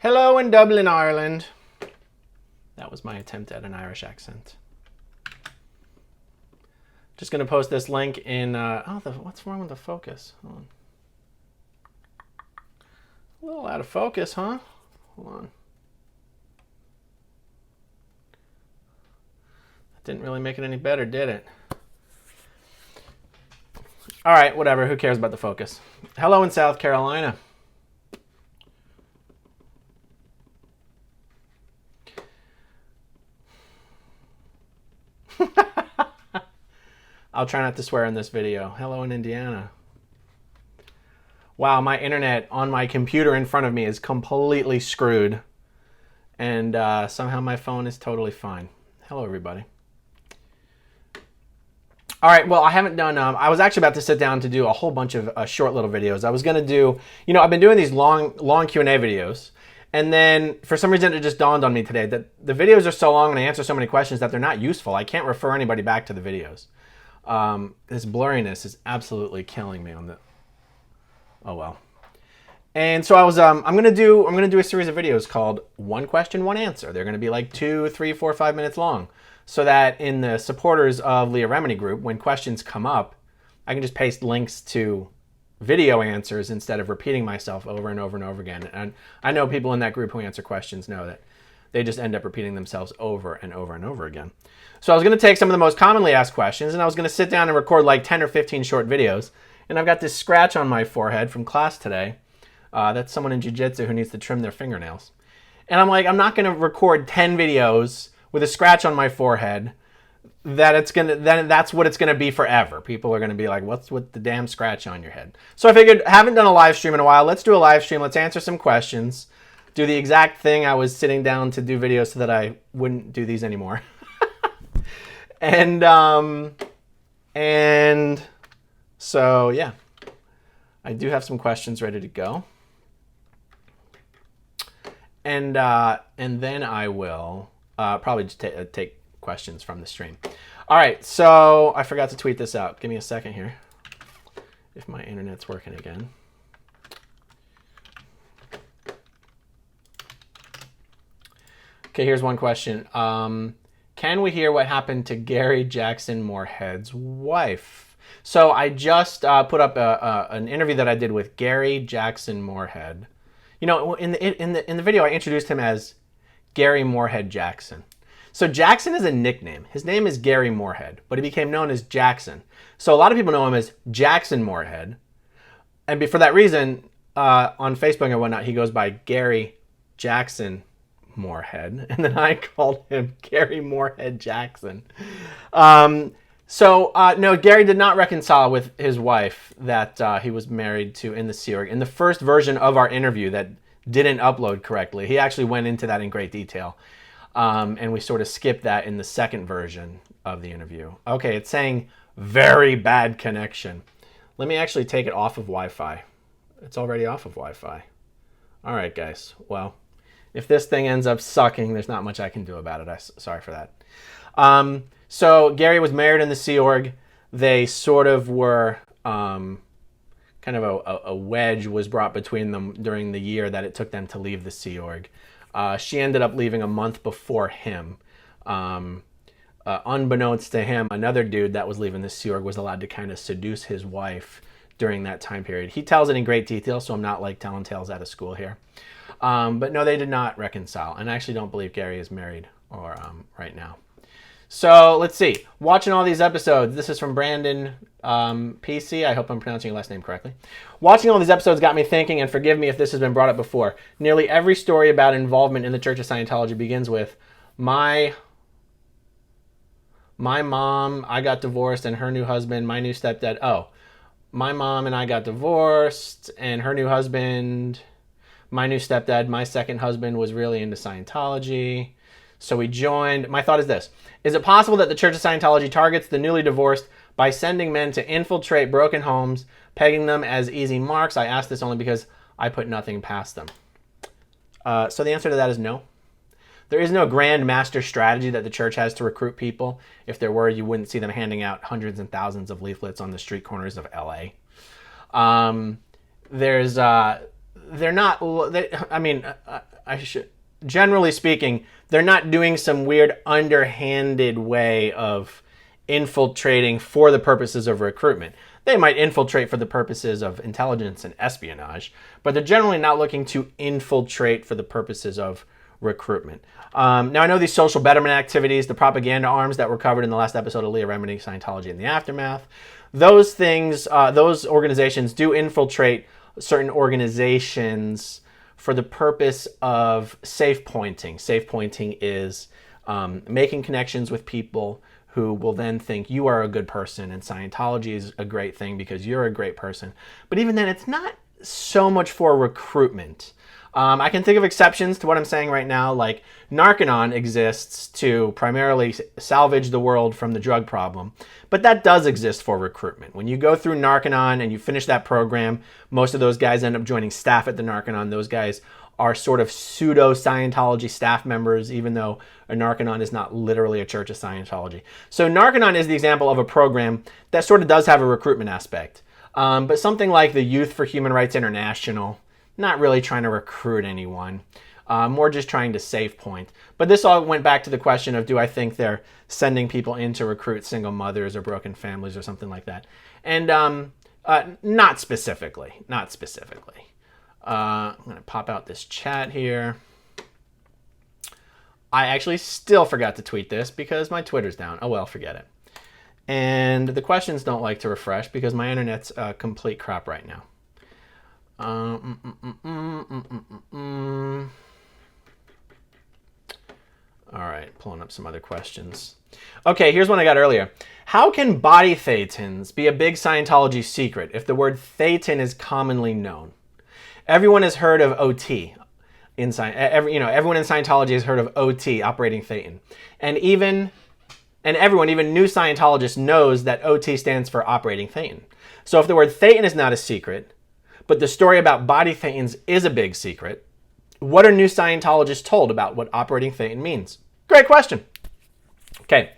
Hello in Dublin, Ireland. That was my attempt at an Irish accent. Just going to post this link in... what's wrong with the focus? Hold on. A little out of focus, huh? Hold on. That didn't really make it any better, did it? All right, whatever. Who cares about the focus? Hello in South Carolina. I'll try not to swear in this video. Hello in Indiana. Wow, my internet on my computer in front of me is completely screwed. And somehow my phone is totally fine. Hello, everybody. All right, well, I haven't done... I was actually about to sit down to do a whole bunch of short little videos. I was going to do... I've been doing these long Q&A videos. And then, for some reason, it just dawned on me today that the videos are so long and I answer so many questions that they're not useful. I can't refer anybody back to the videos. This blurriness is absolutely killing me on the... Oh, well. And so I was... I'm gonna do a series of videos called One Question, One Answer. They're going to be like 2, 3, 4, 5 minutes long. So that in the supporters of Leah Remini group, when questions come up, I can just paste links to video answers instead of repeating myself over and over and over again. And I know people in that group who answer questions know that they just end up repeating themselves over and over and over again. So I was going to take some of the most commonly asked questions and I was going to sit down and record like 10 or 15 short videos. And I've got this scratch on my forehead from class today. That's someone in jiu-jitsu who needs to trim their fingernails. And I'm like, I'm not going to record 10 videos with a scratch on my forehead that's what it's gonna be forever. People are gonna be like, what's with the damn scratch on your head? So I figured, haven't done a live stream in a while, let's do a live stream, let's answer some questions, do the exact thing I was sitting down to do videos so that I wouldn't do these anymore. and so yeah, I do have some questions ready to go. And then I will probably just take questions from the stream. All right, so I forgot to tweet this out. Give me a second here. If my internet's working again. Okay, here's one question. Can we hear what happened to Gary Jackson Morehead's wife? So I just put up an interview that I did with Gary Jackson Morehead. In the video, I introduced him as Gary Morehead Jackson. So Jackson is a nickname. His name is Gary Morehead, but he became known as Jackson. So a lot of people know him as Jackson Morehead. And for that reason, on Facebook and whatnot, he goes by Gary Jackson Morehead. And then I called him Gary Morehead Jackson. No, Gary did not reconcile with his wife that he was married to in the Sea Org. In the first version of our interview that didn't upload correctly, he actually went into that in great detail. And we sort of skipped that in the second version of the interview. Okay, it's saying very bad connection. Let me actually take it off of Wi-Fi. It's already off of Wi-Fi. All right, guys. Well, if this thing ends up sucking, there's not much I can do about it. Sorry for that. So Gary was married in the Sea Org. They sort of were... kind of a wedge was brought between them during the year that it took them to leave the Sea Org. She ended up leaving a month before him. Unbeknownst to him, another dude that was leaving the Sea Org was allowed to kind of seduce his wife during that time period. He tells it in great detail, so I'm not like telling tales out of school here. But no, they did not reconcile. And I actually don't believe Gary is married or right now. So let's see. Watching all these episodes. This is from Brandon PC. I hope I'm pronouncing your last name correctly. Watching all these episodes got me thinking, and forgive me if this has been brought up before. Nearly every story about involvement in the Church of Scientology begins with, my mom, I got divorced, and her new husband, my new stepdad. Oh, my mom and I got divorced, and her new husband, my new stepdad, my second husband was really into Scientology. So we joined. My thought is this. Is it possible that the Church of Scientology targets the newly divorced by sending men to infiltrate broken homes, pegging them as easy marks? I ask this only because I put nothing past them. So the answer to that is no. There is no grand master strategy that the church has to recruit people. If there were, you wouldn't see them handing out hundreds and thousands of leaflets on the street corners of LA. generally speaking, they're not doing some weird underhanded way of infiltrating for the purposes of recruitment. They might infiltrate for the purposes of intelligence and espionage, but they're generally not looking to infiltrate for the purposes of recruitment. Now, I know these social betterment activities, the propaganda arms that were covered in the last episode of Leah Remini, Scientology and the Aftermath, those things, those organizations do infiltrate certain organizations for the purpose of safe pointing. Safe pointing is making connections with people who will then think you are a good person, and Scientology is a great thing because you're a great person. But even then, it's not so much for recruitment. I can think of exceptions to what I'm saying right now, like Narconon exists to primarily salvage the world from the drug problem, but that does exist for recruitment. When you go through Narconon and you finish that program, most of those guys end up joining staff at the Narconon. Those guys are sort of pseudo-Scientology staff members, even though a Narconon is not literally a church of Scientology. So Narconon is the example of a program that sort of does have a recruitment aspect. But something like the Youth for Human Rights International, not really trying to recruit anyone, more just trying to save point. But this all went back to the question of, do I think they're sending people in to recruit single mothers or broken families or something like that? And not specifically, not specifically. I'm going to pop out this chat here. I actually still forgot to tweet this because my Twitter's down. Oh well, forget it. And the questions don't like to refresh because my internet's complete crap right now. All right, pulling up some other questions. Okay, here's one I got earlier. How can body thetans be a big Scientology secret if the word thetan is commonly known? Everyone has heard of OT. Everyone in Scientology has heard of OT, operating thetan. And everyone, even new Scientologists, knows that OT stands for operating thetan. So if the word thetan is not a secret, but the story about body thetans is a big secret, what are new Scientologists told about what operating thetan means? Great question. Okay.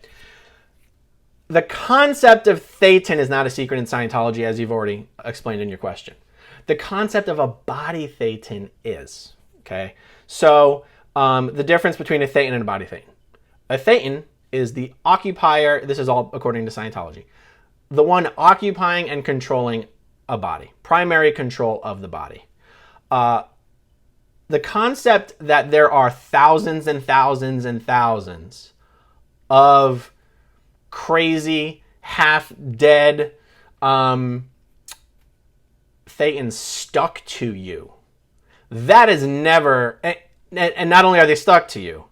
The concept of thetan is not a secret in Scientology, as you've already explained in your question. The concept of a body thetan is. Okay. So the difference between a thetan and a body thetan. A thetan is the occupier, this is all according to Scientology, the one occupying and controlling a body, primary control of the body. The concept that there are thousands and thousands and thousands of crazy, half-dead thetans stuck to you, that is never, and not only are they stuck to you,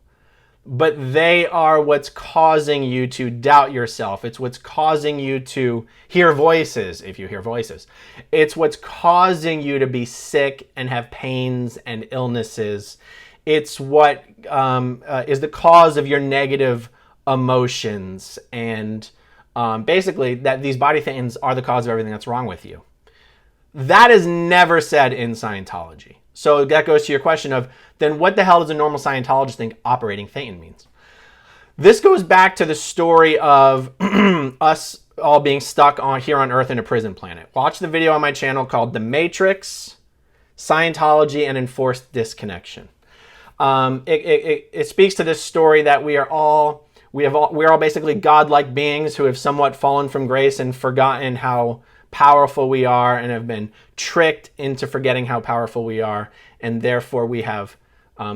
but they are what's causing you to doubt yourself. It's what's causing you to hear voices, if you hear voices. It's what's causing you to be sick and have pains and illnesses. It's what is the cause of your negative emotions. And basically, that these body thetans are the cause of everything that's wrong with you. That is never said in Scientology. So that goes to your question of, then what the hell does a normal Scientologist think operating thetan means? This goes back to the story of us all being stuck here on Earth in a prison planet. Watch the video on my channel called The Matrix, Scientology, and Enforced Disconnection. It speaks to this story that we're all basically godlike beings who have somewhat fallen from grace and forgotten how powerful we are, and have been tricked into forgetting how powerful we are, and therefore we have,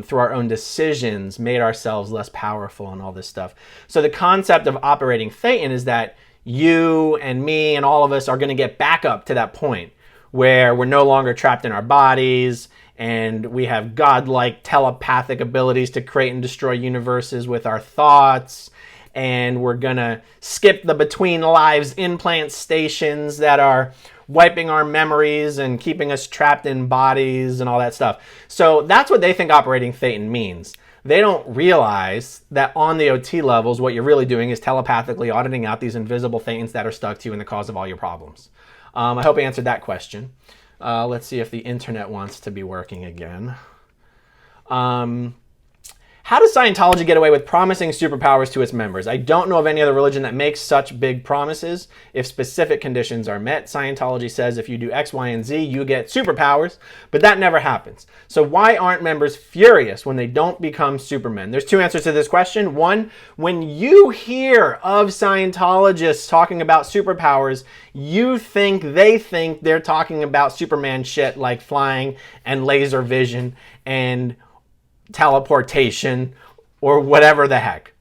through our own decisions, made ourselves less powerful and all this stuff. So the concept of operating thetan is that you and me and all of us are going to get back up to that point where we're no longer trapped in our bodies, and we have godlike telepathic abilities to create and destroy universes with our thoughts. And we're going to skip the between lives implant stations that are wiping our memories and keeping us trapped in bodies and all that stuff. So that's what they think operating thetan means. They don't realize that on the OT levels, what you're really doing is telepathically auditing out these invisible thetans that are stuck to you and the cause of all your problems. I hope I answered that question. Let's see if the internet wants to be working again. How does Scientology get away with promising superpowers to its members? I don't know of any other religion that makes such big promises if specific conditions are met. Scientology says if you do X, Y, and Z, you get superpowers, but that never happens. So why aren't members furious when they don't become supermen? There's two answers to this question. One, when you hear of Scientologists talking about superpowers, you think they're talking about Superman shit like flying and laser vision and teleportation or whatever the heck.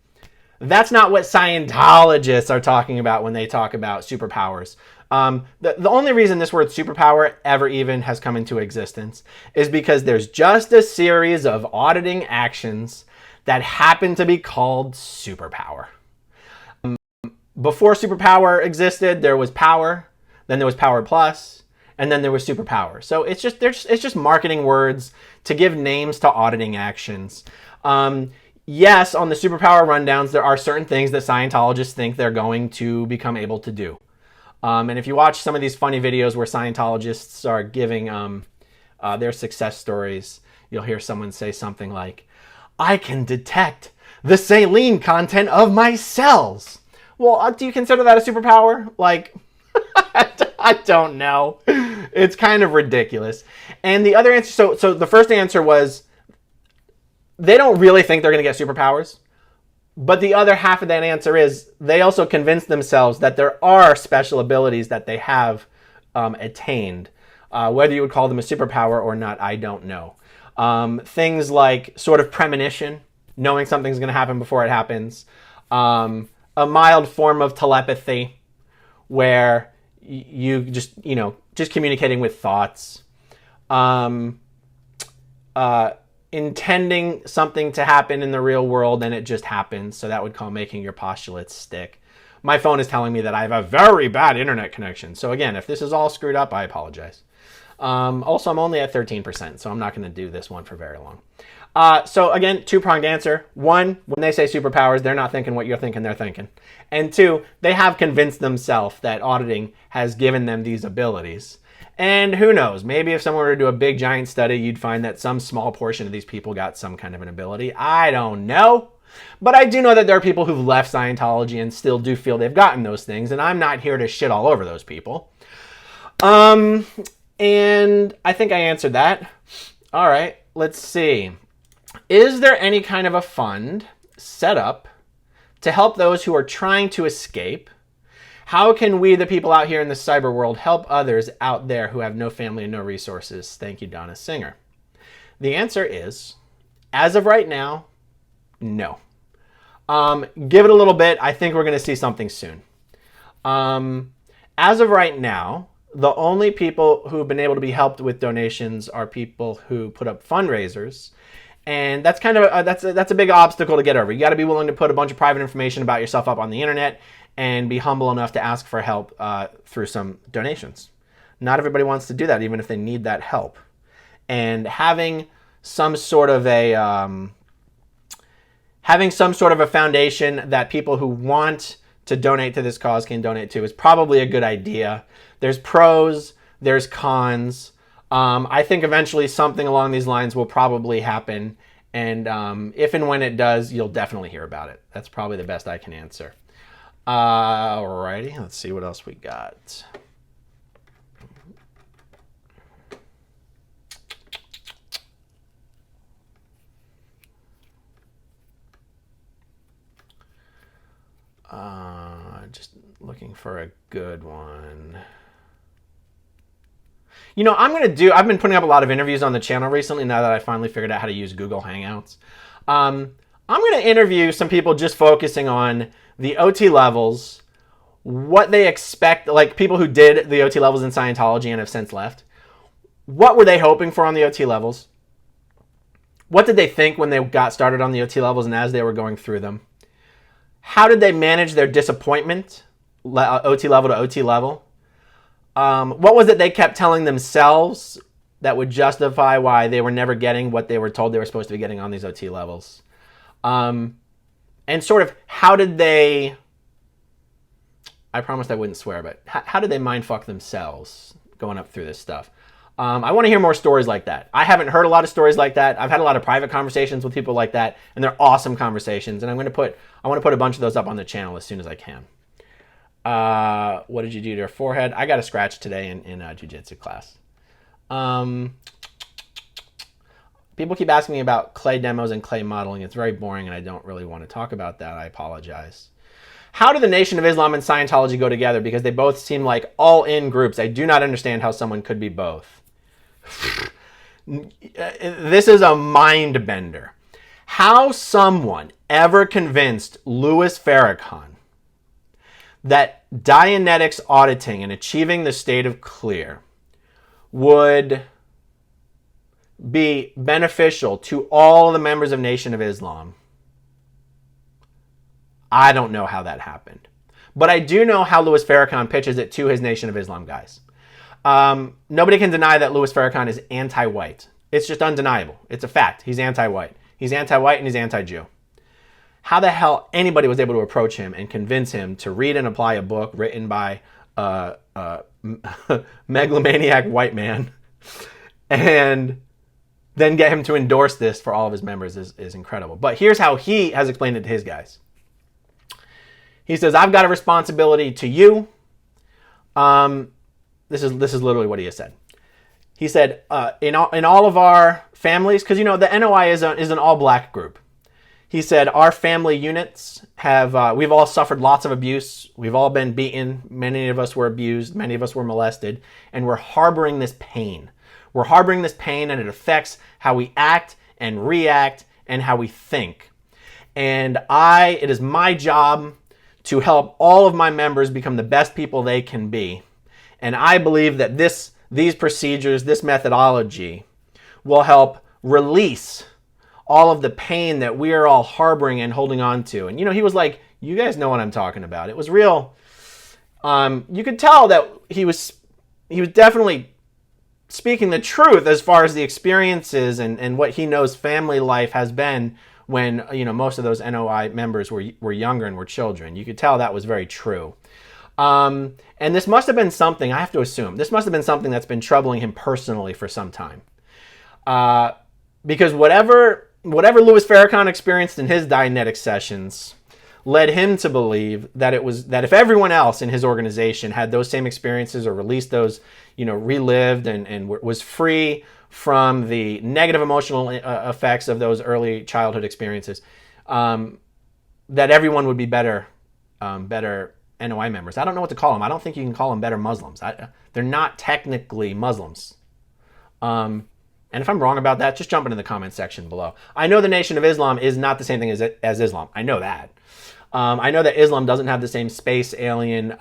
That's not what Scientologists are talking about when they talk about superpowers. The only reason this word superpower ever even has come into existence is because there's just a series of auditing actions that happen to be called superpower. Before superpower existed, there was power, then there was power plus, and then there was superpower. So it's just marketing words to give names to auditing actions. Yes, on the superpower rundowns, there are certain things that Scientologists think they're going to become able to do. And if you watch some of these funny videos where Scientologists are giving their success stories, you'll hear someone say something like, I can detect the saline content of my cells. Well, do you consider that a superpower? Like, I don't know. It's kind of ridiculous. And the other answer, so the first answer was they don't really think they're going to get superpowers. But the other half of that answer is they also convince themselves that there are special abilities that they have attained. Whether you would call them a superpower or not, I don't know. Things like sort of premonition, knowing something's going to happen before it happens. A mild form of telepathy where you just communicating with thoughts. Intending something to happen in the real world and it just happens. So that would call making your postulates stick. My phone is telling me that I have a very bad internet connection. So again, if this is all screwed up, I apologize. Also, I'm only at 13%, so I'm not going to do this one for very long. So again, two-pronged answer. One, when they say superpowers, they're not thinking what you're thinking they're thinking. And two, they have convinced themselves that auditing has given them these abilities. And who knows, maybe if someone were to do a big giant study, you'd find that some small portion of these people got some kind of an ability. I don't know. But I do know that there are people who've left Scientology and still do feel they've gotten those things. And I'm not here to shit all over those people. And I think I answered that. All right, let's see. Is there any kind of a fund set up to help those who are trying to escape? How can we, the people out here in the cyber world, help others out there who have no family and no resources? Thank you, Donna Singer. The answer is, as of right now, no. Give it a little bit. I think we're going to see something soon. As of right now, the only people who have been able to be helped with donations are people who put up fundraisers. And that's kind of that's a big obstacle to get over. You got to be willing to put a bunch of private information about yourself up on the internet and be humble enough to ask for help through some donations. Not everybody wants to do that, even if they need that help. And having some sort of a foundation that people who want to donate to this cause can donate to is probably a good idea. There's pros, there's cons. I think eventually something along these lines will probably happen. And if and when it does, you'll definitely hear about it. That's probably the best I can answer. Alrighty, let's see what else we got. Just looking for a good one. You know, I've been putting up a lot of interviews on the channel recently now that I finally figured out how to use Google Hangouts. I'm going to interview some people just focusing on the OT levels, what they expect, like people who did the OT levels in Scientology and have since left. What were they hoping for on the OT levels? What did they think when they got started on the OT levels and as they were going through them? How did they manage their disappointment, OT level to OT level? What was it they kept telling themselves that would justify why they were never getting what they were told they were supposed to be getting on these OT levels? And sort of how did they, I promised I wouldn't swear, but how did they mindfuck themselves going up through this stuff? I want to hear more stories like that. I haven't heard a lot of stories like that. I've had a lot of private conversations with people like that, and they're awesome conversations. And I want to put a bunch of those up on the channel as soon as I can. What did you do to your forehead? I got a scratch today in jiu-jitsu class. People keep asking me about clay demos and clay modeling. It's very boring, and I don't really want to talk about that. I apologize. How do the Nation of Islam and Scientology go together? Because they both seem like all-in groups. I do not understand how someone could be both. This is a mind bender. How someone ever convinced Louis Farrakhan that Dianetics auditing and achieving the state of clear would be beneficial to all the members of Nation of Islam, I don't know how that happened. But I do know how Louis Farrakhan pitches it to his Nation of Islam guys. Nobody can deny that Louis Farrakhan is anti-white. It's just undeniable. It's a fact. He's anti-white. He's anti-white and he's anti-Jew. How the hell anybody was able to approach him and convince him to read and apply a book written by a megalomaniac white man and then get him to endorse this for all of his members is incredible. But here's how he has explained it to his guys. He says, I've got a responsibility to you. This is literally what he has said. He said, in all of our families, because, the NOI is an all-black group. He said, our family units we've all suffered lots of abuse. We've all been beaten. Many of us were abused. Many of us were molested. And we're harboring this pain. We're harboring this pain, and it affects how we act and react and how we think. And it is my job to help all of my members become the best people they can be. And I believe that these procedures, this methodology, will help release all of the pain that we are all harboring and holding on to. And, he was like, you guys know what I'm talking about. It was real. You could tell that he was definitely speaking the truth as far as the experiences and what he knows family life has been when, most of those NOI members were younger and were children. You could tell that was very true. And this must have been something, I have to assume, this must have been something that's been troubling him personally for some time. Because whatever Louis Farrakhan experienced in his Dianetic sessions led him to believe that if everyone else in his organization had those same experiences or released those, relived and was free from the negative emotional effects of those early childhood experiences, that everyone would be better NOI members. I don't know what to call them. I don't think you can call them better Muslims. They're not technically Muslims. And if I'm wrong about that, just jump into the comment section below. I know the Nation of Islam is not the same thing as Islam. I know that. I know that Islam doesn't have the same space alien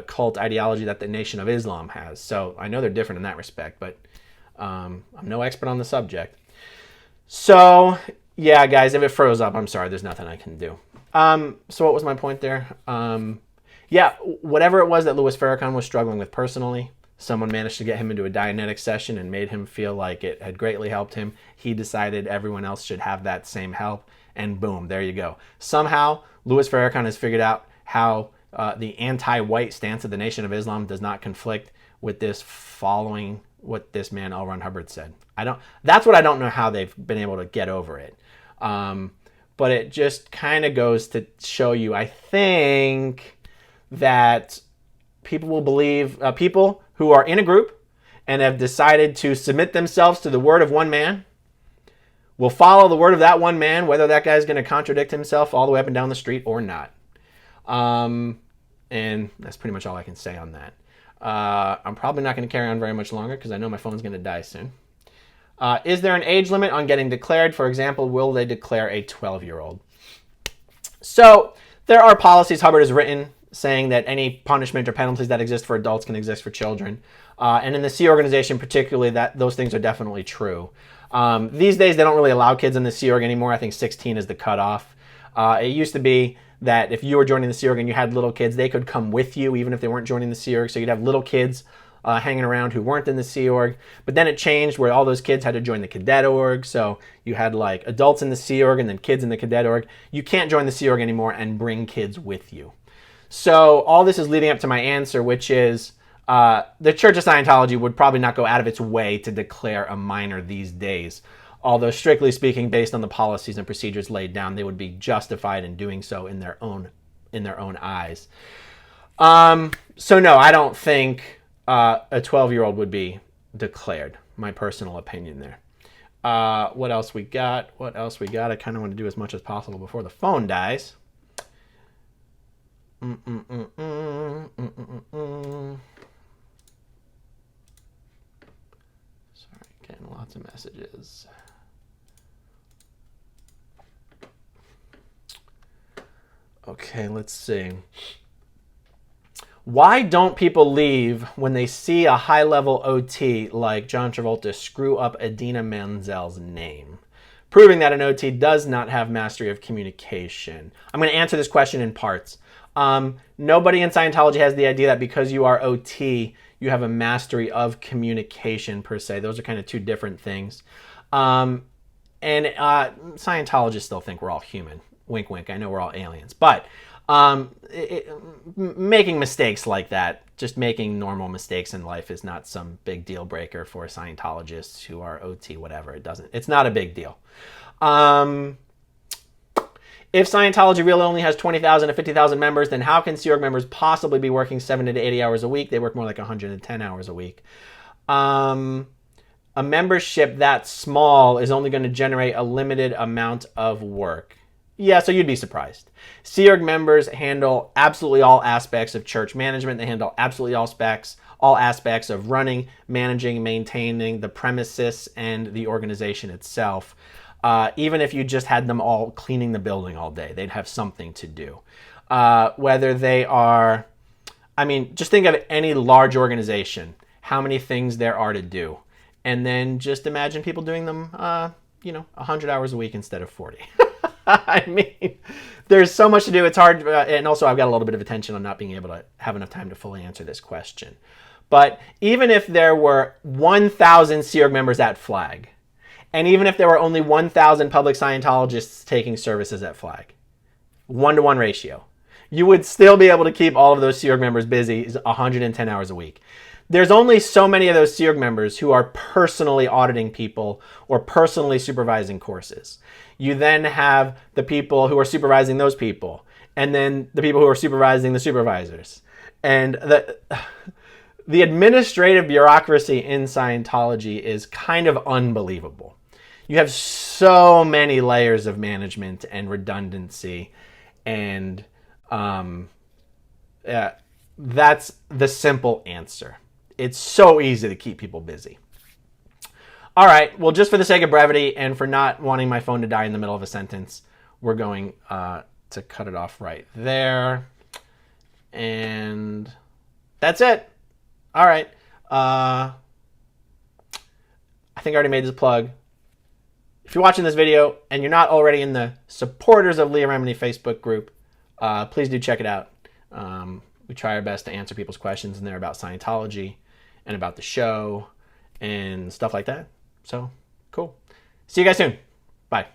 cult ideology that the Nation of Islam has. So I know they're different in that respect, but I'm no expert on the subject. So yeah, guys, if it froze up, I'm sorry. There's nothing I can do. So what was my point there? Yeah, whatever it was that Louis Farrakhan was struggling with personally, someone managed to get him into a Dianetic session and made him feel like it had greatly helped him. He decided everyone else should have that same help, and boom, there you go. Somehow, Louis Farrakhan has figured out how the anti-white stance of the Nation of Islam does not conflict with this following what this man L. Ron Hubbard said. That's what I don't know how they've been able to get over it. But it just kind of goes to show you, I think, that people will believe, people who are in a group and have decided to submit themselves to the word of one man will follow the word of that one man, whether that guy's going to contradict himself all the way up and down the street or not. And that's pretty much all I can say on that. I'm probably not going to carry on very much longer because I know my phone's going to die soon. Is there an age limit on getting declared? For example, will they declare a 12-year-old? So there are policies Hubbard has written saying that any punishment or penalties that exist for adults can exist for children. And in the Sea Organization particularly, that those things are definitely true. These days, they don't really allow kids in the Sea Org anymore. I think 16 is the cutoff. It used to be that if you were joining the Sea Org and you had little kids, they could come with you even if they weren't joining the Sea Org. So you'd have little kids hanging around who weren't in the Sea Org. But then it changed where all those kids had to join the Cadet Org. So you had like adults in the Sea Org and then kids in the Cadet Org. You can't join the Sea Org anymore and bring kids with you. So all this is leading up to my answer, which is The Church of Scientology would probably not go out of its way to declare a minor these days. Although, strictly speaking, based on the policies and procedures laid down, they would be justified in doing so in their own eyes. So no, I don't think a 12-year-old would be declared. My personal opinion there. What else we got? I kind of want to do as much as possible before the phone dies. Sorry, getting lots of messages. Okay, let's see. Why don't people leave when they see a high-level OT like John Travolta screw up Idina Menzel's name? Proving that an OT does not have mastery of communication. I'm going to answer this question in parts. Nobody in Scientology has the idea that because you are OT, you have a mastery of communication per se. Those are kind of two different things. And Scientologists still think we're all human. Wink, wink. I know we're all aliens. But making mistakes like that, just making normal mistakes in life is not some big deal breaker for Scientologists who are OT, whatever. It's not a big deal. If Scientology really only has 20,000 to 50,000 members, then how can Sea Org members possibly be working 70 to 80 hours a week? They work more like 110 hours a week. A membership that small is only going to generate a limited amount of work. Yeah, so you'd be surprised. Sea Org members handle absolutely all aspects of church management. They handle absolutely all aspects of running, managing, maintaining the premises and the organization itself. Even if you just had them all cleaning the building all day, they'd have something to do. Whether they are, just think of any large organization, how many things there are to do. And then just imagine people doing them, 100 hours a week instead of 40. There's so much to do. It's hard. And also, I've got a little bit of attention on not being able to have enough time to fully answer this question. But even if there were 1,000 Sea Org members at Flag, and even if there were only 1,000 public Scientologists taking services at Flag, 1-to-1 ratio, you would still be able to keep all of those Sea Org members busy 110 hours a week. There's only so many of those Sea Org members who are personally auditing people or personally supervising courses. You then have the people who are supervising those people, and then the people who are supervising the supervisors. And the administrative bureaucracy in Scientology is kind of unbelievable. You have so many layers of management and redundancy, and that's the simple answer. It's so easy to keep people busy. All right, well, just for the sake of brevity and for not wanting my phone to die in the middle of a sentence, we're going to cut it off right there. And that's it. All right. I think I already made this plug. If you're watching this video and you're not already in the supporters of Leah Remini Facebook group, please do check it out. We try our best to answer people's questions in there about Scientology and about the show and stuff like that. So, cool. See you guys soon. Bye.